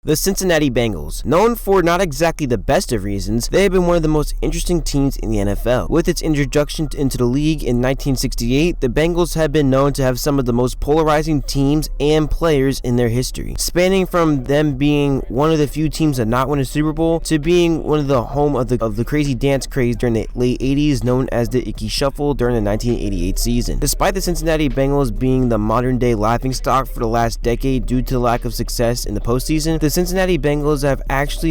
The Cincinnati Bengals, known for not exactly the best of reasons, they have been one of the most interesting teams in the NFL. With its introduction into the league in 1968, the Bengals have been known to have some of the most polarizing teams and players in their history, spanning from them being one of the few teams to not win a Super Bowl to being one of the home of the crazy dance craze during the late 80s known as the Icky Shuffle during the 1988 season. Despite the Cincinnati Bengals being the modern-day laughingstock for the last decade due to the lack of success in the postseason, the Cincinnati Bengals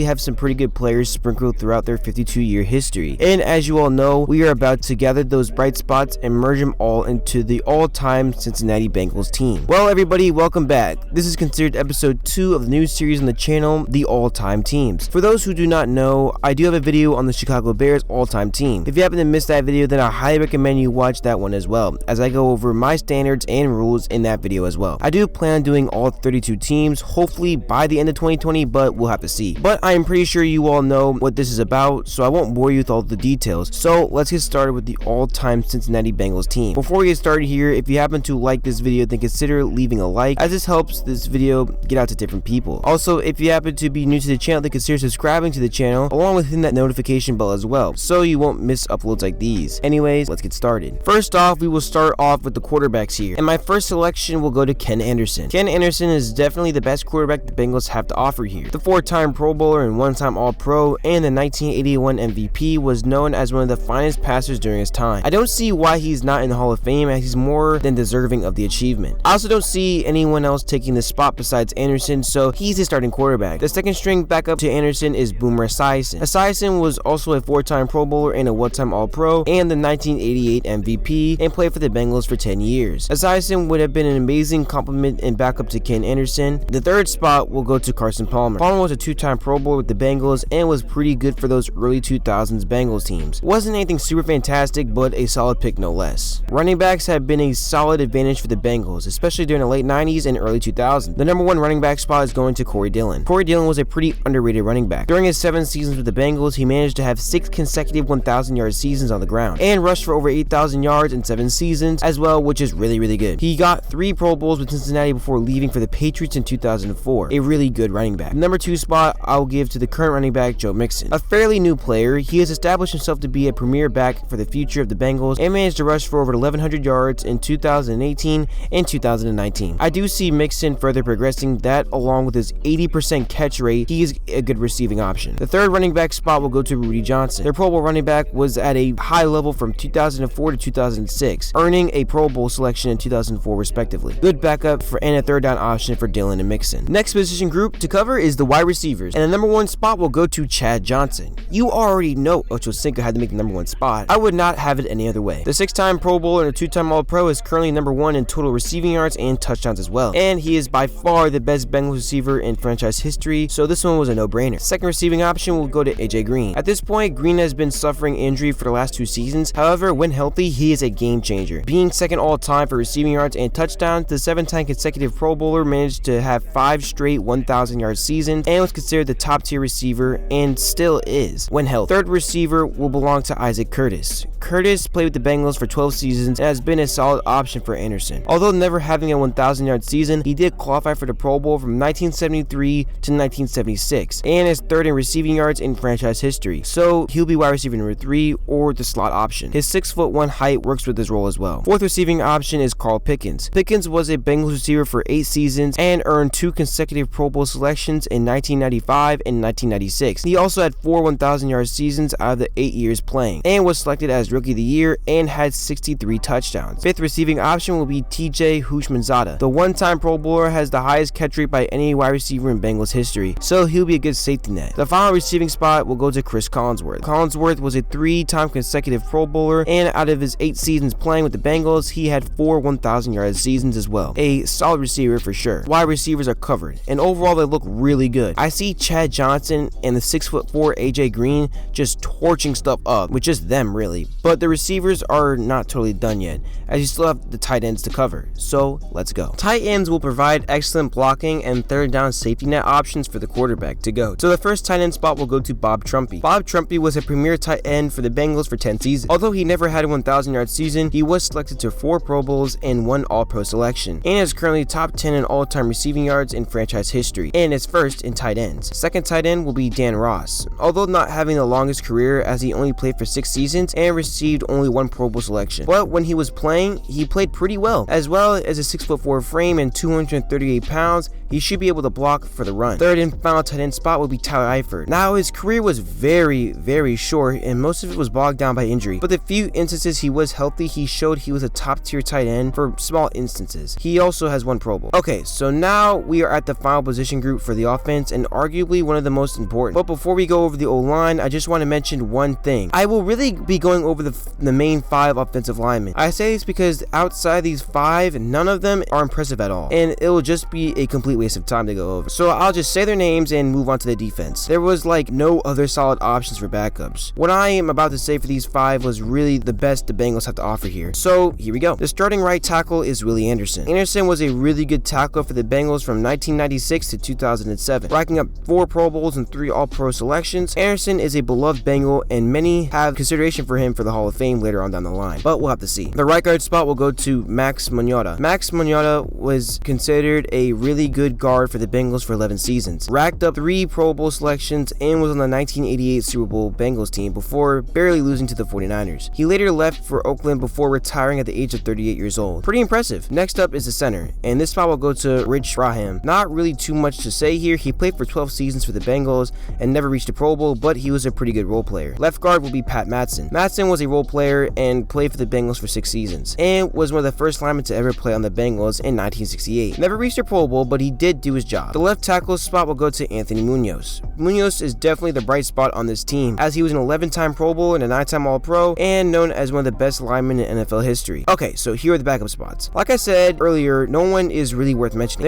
have some pretty good players sprinkled throughout their 52-year history. And as you all know, we are about to gather those bright spots and merge them all into the all-time Cincinnati Bengals team. Well, everybody, welcome back. This is considered episode 2 of the new series on the channel, the all-time teams. For those who do not know, I do have a video on the Chicago Bears all-time team. If you happen to miss that video, then I highly recommend you watch that one as well, as I go over my standards and rules in that video as well. I do plan on doing all 32 teams, hopefully by the end of 2020, but we'll have to see. But I am pretty sure you all know what this is about, so I won't bore you with all the details. So let's get started with the all-time Cincinnati Bengals team. Before we get started here, if you happen to like this video, then consider leaving a like, as this helps this video get out to different people. Also, if you happen to be new to the channel, then consider subscribing to the channel, along with hitting that notification bell as well, so you won't miss uploads like these. Anyways, let's get started. First off, we will start off with the quarterbacks here, and my first selection will go to Ken Anderson. Ken Anderson is definitely the best quarterback the Bengals have to offer here. The 4-time Pro Bowler and 1-time All-Pro and the 1981 MVP, was known as one of the finest passers during his time. I don't see why he's not in the Hall of Fame, as he's more than deserving of the achievement. I also don't see anyone else taking this spot besides Anderson, so he's his starting quarterback. The second string backup to Anderson is Boomer Esiason. Esiason was also a 4-time Pro Bowler and a 1-time All-Pro and the 1988 MVP, and played for the Bengals for 10 years. Esiason would have been an amazing complement and backup to Ken Anderson. The third spot will go to Carson Palmer. Palmer was a 2-time Pro Bowler with the Bengals and was pretty good for those early 2000s Bengals teams. Wasn't anything super fantastic, but a solid pick no less. Running backs have been a solid advantage for the Bengals, especially during the late 90s and early 2000s. The number 1 running back spot is going to Corey Dillon. Corey Dillon was a pretty underrated running back. During his 7 seasons with the Bengals, he managed to have 6 consecutive 1,000-yard seasons on the ground and rushed for over 8,000 yards in 7 seasons as well, which is really good. He got 3 Pro Bowls with Cincinnati before leaving for the Patriots in 2004. A really good running back. Number 2 spot I'll give to the current running back, Joe Mixon. A fairly new player, he has established himself to be a premier back for the future of the Bengals and managed to rush for over 1,100 yards in 2018 and 2019. I do see Mixon further progressing that, along with his 80% catch rate. He is a good receiving option. The third running back spot will go to Rudy Johnson. Their Pro Bowl running back was at a high level from 2004 to 2006, earning a Pro Bowl selection in 2004 respectively. Good backup and a third down option for Dillon and Mixon. Next position group to cover is the wide receivers, and the number 1 spot will go to Chad Johnson. You already know Ocho Cinco had to make the number 1 spot. I would not have it any other way. The 6-time Pro Bowler and a 2-time All-Pro is currently number 1 in total receiving yards and touchdowns as well, and he is by far the best Bengals receiver in franchise history, so this one was a no-brainer. Second receiving option will go to AJ Green. At this point, Green has been suffering injury for the last 2 seasons. However, when healthy, he is a game changer. Being second all-time for receiving yards and touchdowns, the 7-time consecutive Pro Bowler managed to have 5 straight 1,000-yard seasons and was considered the top-tier receiver, and still is when healthy. Third receiver will belong to Isaac Curtis. Curtis played with the Bengals for 12 seasons and has been a solid option for Anderson. Although never having a 1,000-yard season, he did qualify for the Pro Bowl from 1973 to 1976 and is third in receiving yards in franchise history, so he'll be wide receiver number 3 or the slot option. His 6'1" height works with his role as well. Fourth receiving option is Carl Pickens. Pickens was a Bengals receiver for 8 seasons and earned 2 consecutive Pro Bowl selections in 1995 and 1996. He also had 4 1,000-yard seasons out of the 8 years playing and was selected as Rookie of the Year and had 63 touchdowns. Fifth receiving option will be TJ Houshmandzadeh. The 1-time Pro Bowler has the highest catch rate by any wide receiver in Bengals history, so he'll be a good safety net. The final receiving spot will go to Chris Collinsworth. Collinsworth was a 3-time consecutive Pro Bowler, and out of his 8 seasons playing with the Bengals, he had 4 1,000-yard seasons as well. A solid receiver for sure. Wide receivers are covered, and overall they look really good. I see Chad Johnson and the 6'4" AJ Green just torching stuff up with just them really, but the receivers are not totally done yet, as you still have the tight ends to cover, so let's go. Tight ends will provide excellent blocking and third down safety net options for the quarterback to go. So the first tight end spot will go to Bob Trumpy. Bob Trumpy was a premier tight end for the Bengals for 10 seasons. Although he never had a 1,000-yard season, he was selected to 4 Pro Bowls and 1 All-Pro selection, and is currently top 10 in all-time receiving yards in franchise history, and is first in tight ends. Second tight end will be Dan Ross, although not having the longest career as he only played for 6 seasons and received only 1 Pro Bowl selection. But when he was playing, he played pretty well. As well as a 6'4" frame and 238 pounds, he should be able to block for the run. Third and final tight end spot will be Tyler Eifert. Now, his career was very short, and most of it was bogged down by injury. But the few instances he was healthy, he showed he was a top tier tight end for small instances. He also has 1 Pro Bowl. Okay, so now we are at the final position group for the offense, and arguably one of the most important. But before we go over the O-line, I just want to mention one thing. I will really be going over the main 5 offensive linemen. I say this because outside these 5, none of them are impressive at all, and it will just be a complete waste of time to go over. So I'll just say their names and move on to the defense. There was like no other solid options for backups. What I am about to say for these 5 was really the best the Bengals have to offer here. So here we go. The starting right tackle is Willie Anderson. Anderson was a really good tackle for the Bengals from 1996 to 2007, racking up 4 Pro Bowls and 3 All-Pro selections. Anderson is a beloved Bengal, and many have consideration for him for the Hall of Fame later on down the line, but we'll have to see. The right guard spot will go to Max Monota. Max Monota was considered a really good guard for the Bengals for 11 seasons, racked up 3 Pro Bowl selections, and was on the 1988 Super Bowl Bengals team before barely losing to the 49ers. He later left for Oakland before retiring at the age of 38 years old. Pretty impressive. Next up is the center, and this spot will go to Rich Raham. Not really too much to say here. He played for 12 seasons for the Bengals and never reached a Pro Bowl, but he was a pretty good role player. Left guard will be Pat Matson. Matson was a role player and played for the Bengals for 6 seasons, and was one of the first linemen to ever play on the Bengals in 1968. Never reached a Pro Bowl, but he did do his job. The left tackle spot will go to Anthony Munoz. Munoz is definitely the bright spot on this team, as he was an 11-time Pro Bowl and a 9-time All-Pro, and known as one of the best linemen in NFL history. Okay, so here are the backup spots. Like I said earlier, no one is really worth mentioning.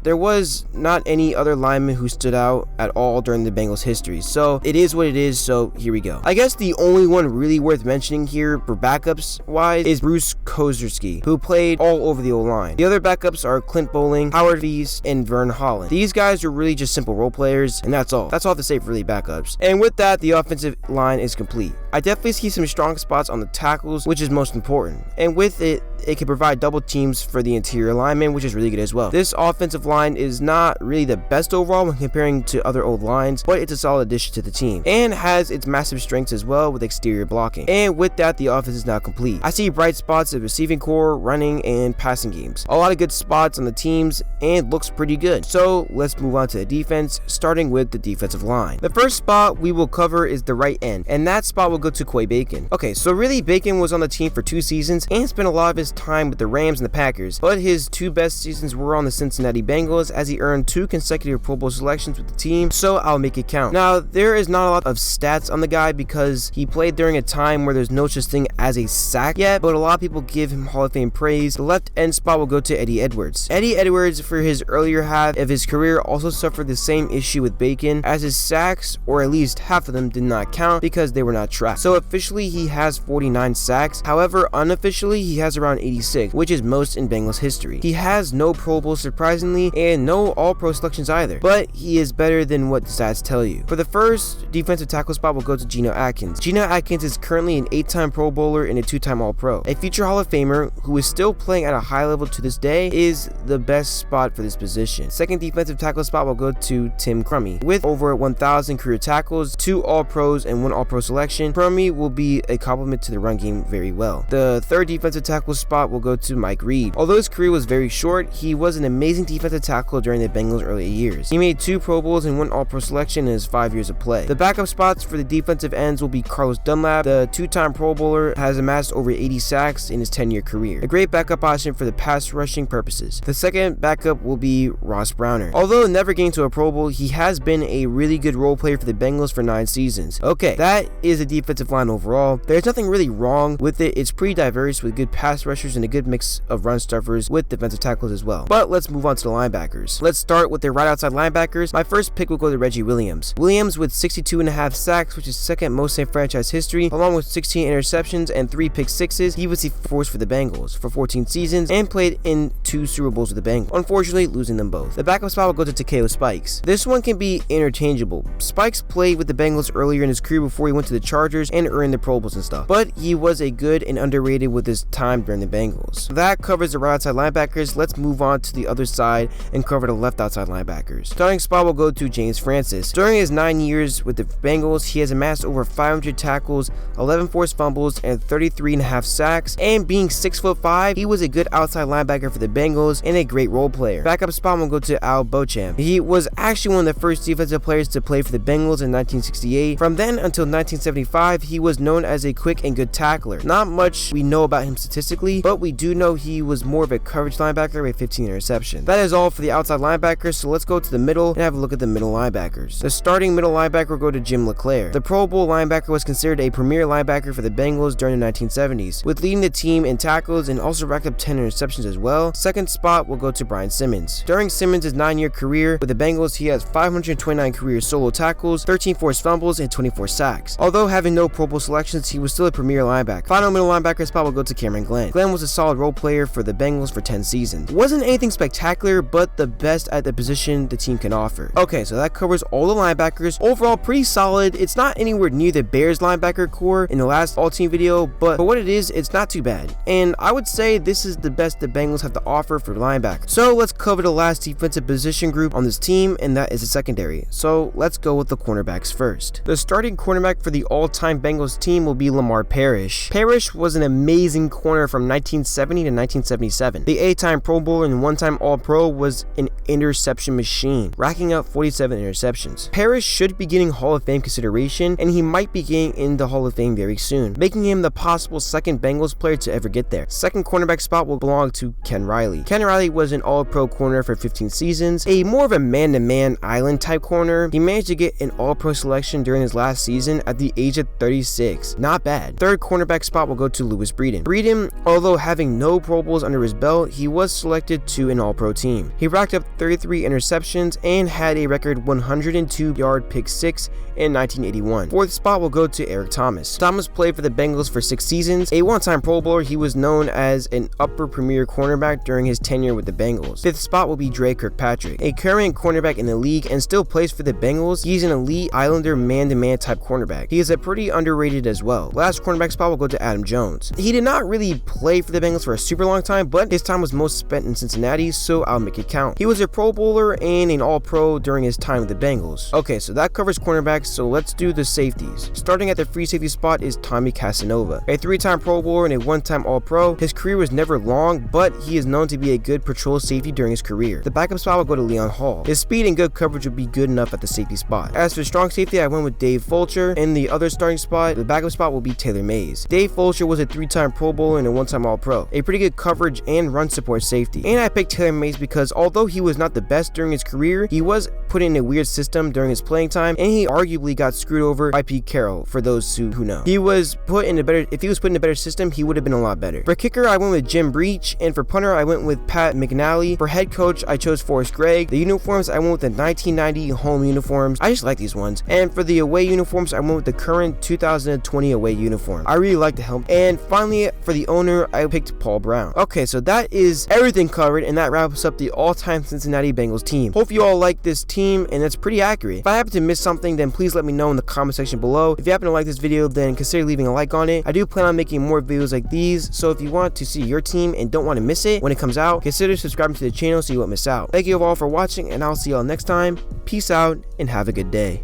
There was not any other lineman who stood out at all during the Bengals history, so it is what it is. So here we go. I guess the only one really worth mentioning here for backups wise is Bruce Kozerski, who played all over the O-line. The other backups are Clint Bowling, Howard Weiss, and Vern Holland. These guys are really just simple role players, and that's all. That's all to say for really backups. And with that, the offensive line is complete. I definitely see some strong spots on the tackles, which is most important. And with it can provide double teams for the interior linemen, which is really good as well. This offensive line is not really the best overall when comparing to other old lines, but it's a solid addition to the team, and has its massive strengths as well with exterior blocking. And with that, the offense is now complete. I see bright spots of receiving core, running, and passing games. A lot of good spots on the teams, and looks pretty good. So let's move on to the defense, starting with the defensive line. The first spot we will cover is the right end, and that spot will go to Quay Bacon. Okay, so really Bacon was on the team for 2 seasons and spent a lot of his time with the Rams and the Packers, but his 2 best seasons were on the Cincinnati Bengals, as he earned 2 consecutive Pro Bowl selections with the team, so I'll make it count. Now, there is not a lot of stats on the guy because he played during a time where there's no such thing as a sack yet, but a lot of people give him Hall of Fame praise. The left end spot will go to Eddie Edwards. Eddie Edwards, for his earlier half of his career, also suffered the same issue with Bacon, as his sacks, or at least half of them, did not count because they were not tracked. So officially he has 49 sacks, however unofficially he has around 86, which is most in Bengals history. He has no Pro Bowl surprisingly, and no All-Pro selections either, but he is better than what the stats tell you. For the first defensive tackle spot will go to Geno Atkins. Geno Atkins is currently an 8-time Pro Bowler and a 2-time All-Pro. A future Hall of Famer who is still playing at a high level to this day, is the best spot for this position. Second defensive tackle spot will go to Tim Crummy. With over 1,000 career tackles, 2 All-Pros, and 1 All-Pro selection, Crummy will be a complement to the run game very well. The third defensive tackle spot will go to Mike Reed. Although his career was very short, he was an amazing defensive tackle during the Bengals' early years. He made 2 Pro Bowls and 1 All-Pro selection in his 5 years of play. The backup spots for the defensive ends will be Carlos Dunlap. The 2-time Pro Bowler has amassed over 80 sacks in his 10-year career. A great backup option for the pass rushing purposes. The second backup will be Ross Browner. Although never getting to a Pro Bowl, he has been a really good role player for the Bengals for 9 seasons. Okay, that is a defensive line overall. There's nothing really wrong with it. It's pretty diverse with good pass rushers and a good mix of run stuffers with defensive tackles as well. But let's move on to the linebackers. Let's start with their right outside linebackers. My first pick will go to Reggie Williams. Williams with 62.5 sacks, which is second most in franchise history, along with 16 interceptions and 3 pick sixes. He was the force for the Bengals for 14 seasons and played in 2 Super Bowls with the Bengals, unfortunately losing them both. The backup spot will go to Takeo Spikes. This one can be interchangeable. Spikes played with the Bengals earlier in his career before he went to the Chargers, pressures and earn the Pro Bowls and stuff, but he was a good and underrated with his time during the Bengals. That covers the right outside linebackers. Let's move on to the other side and cover the left outside linebackers. Starting spot will go to James Francis. During his 9 years with the Bengals, he has amassed over 500 tackles, 11 forced fumbles, and 33.5 sacks, and being 6'5", he was a good outside linebacker for the Bengals and a great role player. Backup spot will go to Al Beauchamp. He was actually one of the first defensive players to play for the Bengals in 1968. From then until 1975, he was known as a quick and good tackler. Not much we know about him statistically, but we do know he was more of a coverage linebacker with 15 interceptions. That is all for the outside linebackers, so let's go to the middle and have a look at the middle linebackers. The starting middle linebacker will go to Jim LeClaire. The Pro Bowl linebacker was considered a premier linebacker for the Bengals during the 1970s, with leading the team in tackles and also racked up 10 interceptions as well. Second spot will go to Brian Simmons. During Simmons' 9-year career with the Bengals, he has 529 career solo tackles, 13 forced fumbles, and 24 sacks. Although having no Pro Bowl selections, he was still a premier linebacker. Final middle linebacker spot will go to Cameron Glenn. Glenn was a solid role player for the Bengals for 10 seasons. Wasn't anything spectacular, but the best at the position the team can offer. Okay, so that covers all the linebackers. Overall, pretty solid. It's not anywhere near the Bears linebacker core in the last all-team video, but for what it is, it's not too bad. And I would say this is the best the Bengals have to offer for linebackers. So let's cover the last defensive position group on this team, and that is the secondary. So let's go with the cornerbacks first. The starting cornerback for the all-time Bengals team will be Lamar Parrish. Parrish was an amazing corner from 1970 to 1977. The 8-time Pro Bowler and 1-time All-Pro, was an interception machine, racking up 47 interceptions. Parrish should be getting Hall of Fame consideration, and he might be getting in the Hall of Fame very soon, making him the possible second Bengals player to ever get there. Second cornerback spot will belong to Ken Riley. Ken Riley was an All-Pro corner for 15 seasons, a more of a man-to-man island type corner. He managed to get an All-Pro selection during his last season at the age of 36. Not bad. Third cornerback spot will go to Louis Breeden. Breeden, although having no Pro Bowls under his belt, he was selected to an All-Pro team. He racked up 33 interceptions and had a record 102-yard pick six in 1981. Fourth spot will go to Eric Thomas. Thomas played for the Bengals for 6 seasons. A 1-time Pro Bowler, he was known as an upper premier cornerback during his tenure with the Bengals. Fifth spot will be Dre Kirkpatrick, a current cornerback in the league and still plays for the Bengals. He's an elite Islander man-to-man type cornerback. He is a pretty underrated as well. Last cornerback spot will go to Adam Jones. He did not really play for the Bengals for a super long time, but his time was most spent in Cincinnati, so I'll make it count. He was a Pro Bowler and an All-Pro during his time with the Bengals. Okay, so that covers cornerbacks, so let's do the safeties. Starting at the free safety spot is Tommy Casanova, a 3-time Pro Bowler and a 1-time All-Pro. His career was never long, but he is known to be a good patrol safety during his career. The backup spot will go to Leon Hall. His speed and good coverage would be good enough at the safety spot. As for strong safety, I went with Dave Fulcher. In the other starting spot, the backup spot will be Taylor Mays. Dave Fulcher was a 3-time Pro Bowler and a 1-time All-Pro, a pretty good coverage and run support safety. And I picked Taylor Mays because although he was not the best during his career, he was put in a weird system during his playing time, and he arguably got screwed over by Pete Carroll, for those who know. He was put in a better, if he was put in a better system, he would have been a lot better. For kicker, I went with Jim Breach, and for punter, I went with Pat McNally. For head coach, I chose Forrest Gregg. The uniforms, I went with the 1990 home uniforms. I just like these ones. And for the away uniforms, I went with the current 2020 away uniform. I really like the helmet. And finally, for the owner, I picked Paul Brown. Okay, so that is everything covered, and that wraps up the all-time Cincinnati Bengals team. Hope you all like this team, and it's pretty accurate. If I happen to miss something, then please let me know in the comment section below. If you happen to like this video, then consider leaving a like on it. I do plan on making more videos like these, so if you want to see your team and don't want to miss it when it comes out, consider subscribing to the channel so you won't miss out. Thank you all for watching, and I'll see y'all next time. Peace out, and have a good day.